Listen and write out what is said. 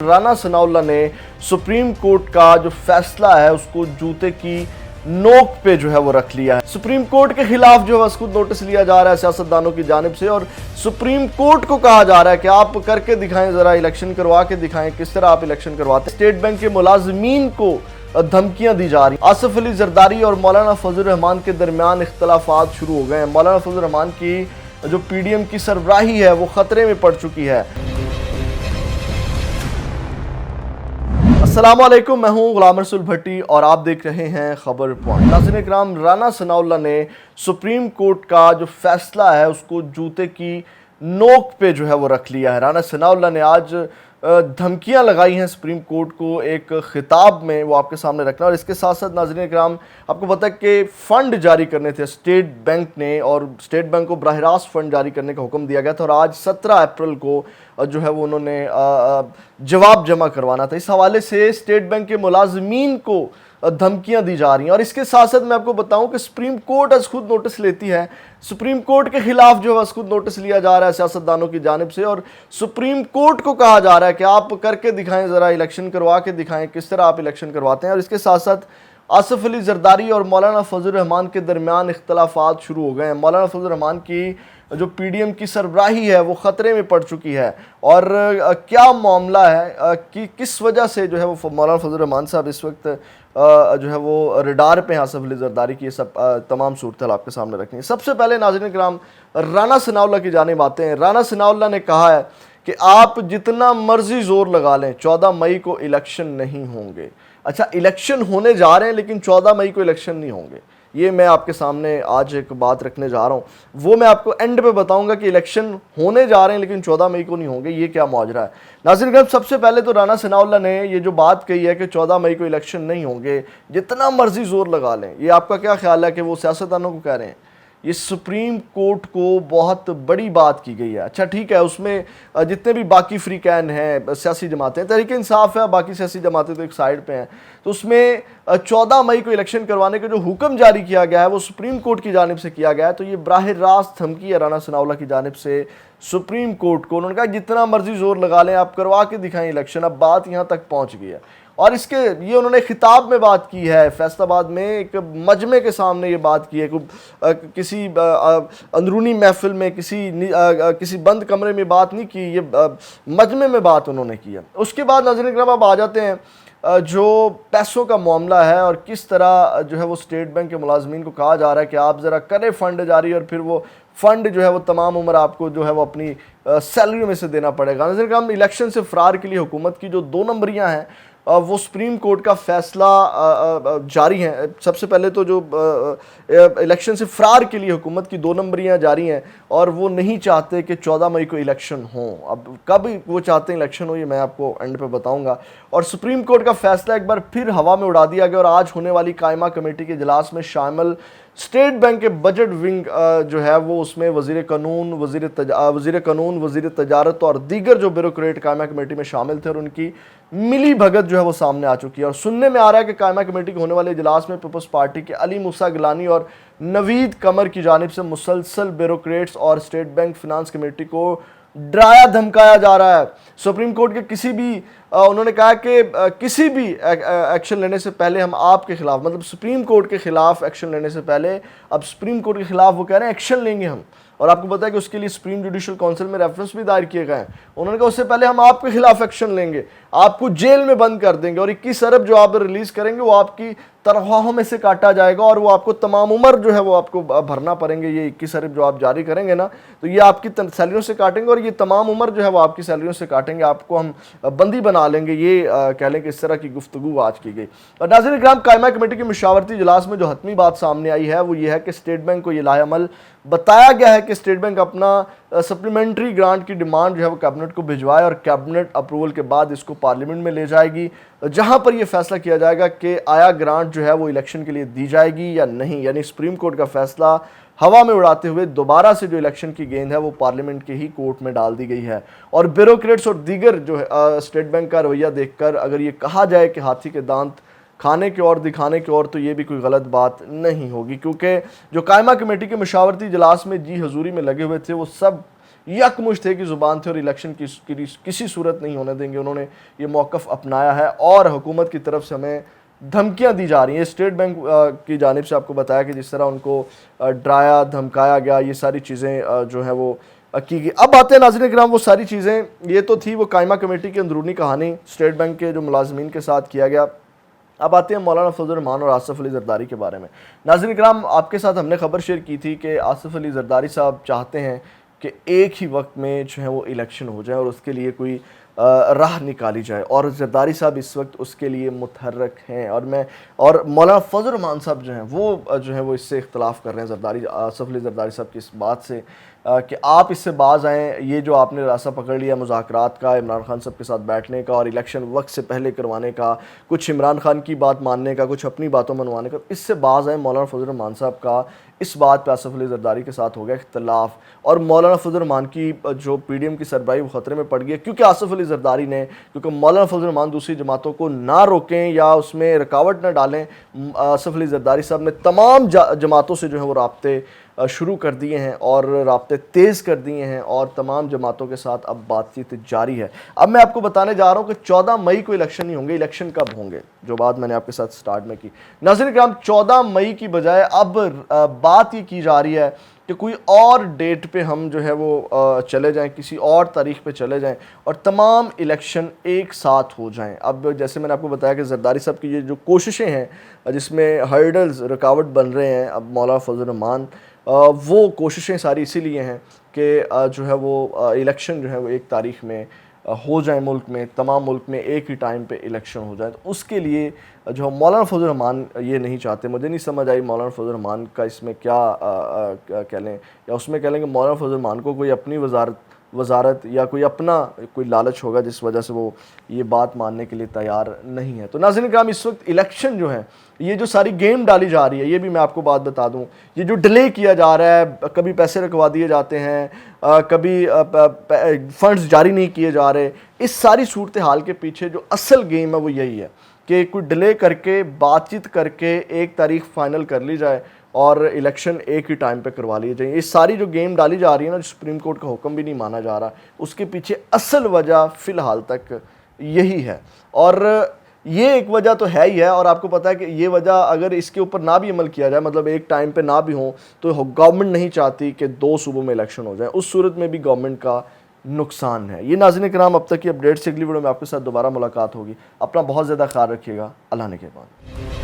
राना सनाउल्लाह ने supreme court का जो फैसला है उसको जूते की नोक पे जो है वो रख लिया है। सुप्रीम कोर्ट के खिलाफ जो है उसको नोटिस लिया जा रहा है सियासतदानों की जानिब से, और सुप्रीम कोर्ट को कहा जा रहा है कि आप करके दिखाएं, जरा इलेक्शन करवा के दिखाएं किस तरह आप इलेक्शन करवाते हैं। स्टेट बैंक के मुलाजमीन को धमकियां दी जा रही। आसिफ अली जरदारी और मौलाना फजल रहमान के दरमियान इख्तलाफात शुरू हो गए हैं। मौलाना फजल रहमान की जो पीडीएम की सरबराही है वो खतरे में पड़ चुकी है। अस्सलाम वालेकुम, मैं हूं गुलाम रसूल भट्टी और आप देख रहे हैं खबर पॉइंट। नाज़रीन इकराम, राना सनाउल्लाह ने सुप्रीम कोर्ट का जो फैसला है उसको जूते की नोक पे जो है वो रख लिया है। राना सनाउल्लाह ने आज धमकियां लगाई हैं सुप्रीम कोर्ट को एक खिताब में, वो आपके सामने रखना। और इसके साथ साथ नाज़रीन इकराम, आपको पता है कि फ़ंड जारी करने थे स्टेट बैंक ने, और स्टेट बैंक को बराह रास्त फ़ंड जारी करने का हुक्म दिया गया था, और आज 17 अप्रैल को जो है वो उन्होंने जवाब जमा करवाना था। इस हवाले से स्टेट बैंक के मुलाजमीन को धमकियां दी जा रही हैं। और इसके साथ साथ मैं आपको बताऊं कि सुप्रीम कोर्ट आज खुद नोटिस लेती है। सुप्रीम कोर्ट के खिलाफ जो है खुद नोटिस लिया जा रहा है सियासतदानों की जानिब से, और सुप्रीम कोर्ट को कहा जा रहा है कि आप करके दिखाएं, ज़रा इलेक्शन करवा के दिखाएं किस तरह आप इलेक्शन करवाते हैं। और इसके साथ साथ आसिफ अली जरदारी और मौलाना फजल रहमान के दरमियान इख्तलाफात शुरू हो गए हैं। मौलाना फजल रहमान की जो पीडीएम की सरबराही है वो ख़तरे में पड़ चुकी है। और क्या मामला है कि किस वजह से जो है वो मौलाना फजल रहमान साहब इस वक्त जो है वो रडार पे हैं आसिफ अली जरदारी की, ये सब तमाम सूरत आपके सामने रखनी है। सबसे पहले नाज़रीन किराम, राना सनाउल्लाह की जानिब आते हैं। राना सनाउल्लाह ने कहा है कि आप जितना मर्जी जोर लगा लें 14 मई को इलेक्शन नहीं होंगे। अच्छा, इलेक्शन होने जा रहे हैं लेकिन 14 मई को इलेक्शन नहीं होंगे। ये मैं आपके सामने आज एक बात रखने जा रहा हूँ, वो मैं आपको एंड पे बताऊंगा कि इलेक्शन होने जा रहे हैं लेकिन 14 मई को नहीं होंगे। ये क्या माजरा है नाज़रीन साहब? सबसे पहले तो राना सनाउल्लाह ने ये जो बात कही है कि 14 मई को इलेक्शन नहीं होंगे, जितना मर्जी जोर लगा लें, ये आपका क्या ख्याल है कि वो सियासतदानों को कह रहे हैं? ये सुप्रीम कोर्ट को बहुत बड़ी बात की गई है। अच्छा ठीक है, उसमें जितने भी बाकी फ्री कैन हैं, सियासी जमातें, तहरीक इंसाफ है, बाकी सियासी जमातें तो एक साइड पे हैं, तो उसमें 14 मई को इलेक्शन करवाने का जो हुक्म जारी किया गया है वो सुप्रीम कोर्ट की जानिब से किया गया है। तो ये बराह रास्त धमकी है राना सनाउल्लाह की जानिब से सुप्रीम कोर्ट को। उन्होंने कहा जितना मर्जी जोर लगा लें, आप करवा के दिखाएं इलेक्शन। अब बात यहाँ तक पहुँच गई है। और इसके ये उन्होंने खिताब में बात की है, फैसलाबाद में एक मजमे के सामने ये बात की है, किसी अंदरूनी महफिल में, किसी बंद कमरे में बात नहीं की, ये मजमे में बात उन्होंने की है। उसके बाद नाज़रीन किराम अब आ जाते हैं जो पैसों का मामला है, और किस तरह जो है वो स्टेट बैंक के मुलाजमीन को कहा जा रहा है कि आप ज़रा करें फ़ंड जारी, और फिर वो फ़ंड जो है वो तमाम उम्र आपको जो है वो अपनी सैलरी में से देना पड़ेगा। नाज़रीन किराम, इलेक्शन से फ़रार के लिए हुकूमत की जो 2 नंबरियाँ हैं वो सुप्रीम कोर्ट का फैसला जारी है। सबसे पहले तो जो इलेक्शन से फ़रार के लिए हुकूमत की 2 नंबरियाँ जारी हैं, और वो नहीं चाहते कि 14 मई को इलेक्शन हो। अब कब वो चाहते हैं इलेक्शन हो, ये मैं आपको एंड पे बताऊंगा। और सुप्रीम कोर्ट का फैसला एक बार फिर हवा में उड़ा दिया गया, और आज होने वाली कायमा कमेटी के इजलास में शामिल स्टेट बैंक के बजट विंग जो है वो उसमें वज़ीर कानून, वज़ीर तजारत और दीगर जो ब्यूरोक्रेट कायमा कमेटी में शामिल थे, और उनकी मिली भगत जो है वो सामने आ चुकी है। और सुनने में आ रहा है कि कायमा कमेटी के होने वाले इजलास में पीपल्स पार्टी के अली मूसा गिलानी और नवीद कमर की जानिब से मुसलसल ब्यूरोक्रेट्स और स्टेट बैंक फिनांस कमेटी को डराया धमकाया जा रहा है। सुप्रीम कोर्ट के किसी भी उन्होंने कहा कि किसी भी एक्शन लेने से पहले हम आपके खिलाफ, मतलब सुप्रीम कोर्ट के खिलाफ एक्शन लेने से पहले, अब सुप्रीम कोर्ट के खिलाफ वो कह रहे हैं एक्शन लेंगे हम। और आपको पता है कि उसके लिए सुप्रीम जुडिशल काउंसिल में रेफरेंस भी दायर किए गए हैं। उन्होंने कहा उससे पहले हम आपके खिलाफ एक्शन लेंगे, आपको जेल में बंद कर देंगे, और 21 अरब जो आप रिलीज करेंगे वो आपकी तनख्वाहों में से काटा जाएगा, और वो आपको तमाम उम्र जो है वो आपको भरना पड़ेंगे। ये 21 अरब जो आप जारी करेंगे ना, तो ये आपकी सैलरियों से काटेंगे, और ये तमाम उम्र जो है वो आपकी सैलरियों से काटेंगे, आपको हम बंदी बना लेंगे। ये कह लें कि इस तरह की गुफ्तगू आज की गई। और नाज़रीन किराम, कायमा कमेटी के मशावरती इजलास में जो हतमी बात सामने आई है वो ये है कि स्टेट बैंक को ये लाएअमल बताया गया है कि स्टेट बैंक अपना सप्लीमेंट्री ग्रांट की डिमांड जो है वो कैबिनेट को भिजवाए, और कैबिनेट अप्रूवल के बाद इसको पार्लियामेंट में ले जाएगी, जहां पर यह फैसला किया जाएगा कि आया ग्रांट जो है वो इलेक्शन के लिए दी जाएगी या नहीं। यानी सुप्रीम कोर्ट का फैसला हवा में उड़ाते हुए दोबारा से जो इलेक्शन की गेंद है वो पार्लियामेंट के ही कोर्ट में डाल दी गई है। और ब्यूरोक्रेट्स और दीगर जो है स्टेट बैंक का रवैया देखकर अगर ये कहा जाए कि हाथी के दांत खाने की ओर दिखाने की ओर, तो ये भी कोई गलत बात नहीं होगी, क्योंकि जो कायमा कमेटी के मशावरती इजलास में जी हजूरी में लगे हुए थे वो सब यकमुश्त थे की ज़ुबान थे और इलेक्शन की किसी सूरत नहीं होने देंगे। उन्होंने ये मौक़िफ़ अपनाया है और हुकूमत की तरफ से हमें धमकियां दी जा रही हैं। स्टेट बैंक की जानिब से आपको बताया कि जिस तरह उनको डराया धमकाया गया, ये सारी चीज़ें जो है वो की गई। अब आते हैं नाज़रीन किराम, वो सारी चीज़ें ये तो थी वो कायमा कमेटी की अंदरूनी कहानी स्टेट बैंक के जो मुलाजमीन के साथ किया गया। अब आते हैं मौलाना फजल रहमान और आसिफ अली जरदारी के बारे में। नाज़रीन किराम, आपके साथ हमने खबर शेयर की थी कि आसिफ अली जरदारी साहब चाहते हैं कि एक ही वक्त में जो है वो इलेक्शन हो जाए और उसके लिए कोई राह निकाली जाए, और जरदारी साहब इस वक्त उसके लिए मुतहर्रक हैं। और मौलाना फजल रहमान साहब जो है वो इससे इख्तलाफ कर रहे हैं आसिफ अली जरदारी साहब की इस बात से कि आप इससे बाज आएँ। ये जो आपने रास्ता पकड़ लिया मुज़ाकरात का, इमरान खान साहब के साथ बैठने का और इलेक्शन वक्त से पहले करवाने का, कुछ इमरान खान की बात मानने का, कुछ अपनी बातों मनवाने का, इससे बाज आए। मौलाना फजल रहमान साहब का इस बात पे आसिफ अली जरदारी के साथ हो गया इख्तलाफ, और मौलाना फजल रहमान की जो PDM की सरबराही वो ख़तरे में पड़ गई, क्योंकि आसिफ अली जरदारी ने, क्योंकि मौलाना फजल रहमान दूसरी जमातों को ना रोकें या उसमें रुकावट ना डालें, आसिफ अली जरदारी साहब ने तमाम जमातों से जो है वो राब्ते शुरू कर दिए हैं और राब्ते तेज़ कर दिए हैं और तमाम जमातों के साथ अब बातचीत जारी है। अब मैं आपको बताने जा रहा हूं कि 14 मई को इलेक्शन नहीं होंगे। इलेक्शन कब होंगे, जो बात मैंने आपके साथ स्टार्ट में की। नाज़रीन किराम, 14 मई की बजाय अब बात ये की जा रही है कि कोई और डेट पे हम जो है वो चले जाएं, किसी और तारीख पे चले जाएं और तमाम इलेक्शन एक साथ हो जाएं। अब जैसे मैंने आपको बताया कि जरदारी साहब की ये जो कोशिशें हैं जिसमें हर्डल्स रुकावट बन रहे हैं, अब मौलाना फजल रहमान वो कोशिशें सारी इसीलिए हैं कि जो है वो इलेक्शन जो है वो एक तारीख में हो जाए, मुल्क में, तमाम मुल्क में एक ही टाइम पे इलेक्शन हो जाए। तो उसके लिए जो मौलाना फजल रहमान ये नहीं चाहते। मुझे नहीं समझ आई मौलाना फजल रहमान का इसमें क्या कह लें, या उसमें कह लें कि मौलाना फजल रहमान को कोई अपनी वजारत या कोई अपना कोई लालच होगा जिस वजह से वो ये बात मानने के लिए तैयार नहीं है। तो नाज़रीन किराम, इस वक्त इलेक्शन जो है, ये जो सारी गेम डाली जा रही है, ये भी मैं आपको बात बता दूं, ये जो डिले किया जा रहा है, कभी पैसे रखवा दिए जाते हैं, कभी फंड्स जारी नहीं किए जा रहे, इस सारी सूरत हाल के पीछे जो असल गेम है वो यही है कि कोई डिले करके बातचीत करके एक तारीख फाइनल कर ली जाए और इलेक्शन एक ही टाइम पे करवा लिए जाए। ये सारी जो गेम डाली जा रही है ना, जो सुप्रीम कोर्ट का हुक्म भी नहीं माना जा रहा, उसके पीछे असल वजह फ़िलहाल तक यही है। और ये एक वजह तो है ही है, और आपको पता है कि ये वजह अगर इसके ऊपर ना भी अमल किया जाए, मतलब एक टाइम पे ना भी हो, तो गवर्नमेंट नहीं चाहती कि 2 सूबों में इलेक्शन हो जाए। उस सूरत में भी गवर्नमेंट का नुकसान है। ये नाज़रीन किराम, अब तक की अपडेट से अगली वीडियो में आपके साथ दोबारा मुलाकात होगी। अपना बहुत ज़्यादा ख्याल रखिएगा। अल्लाह ने के बाद।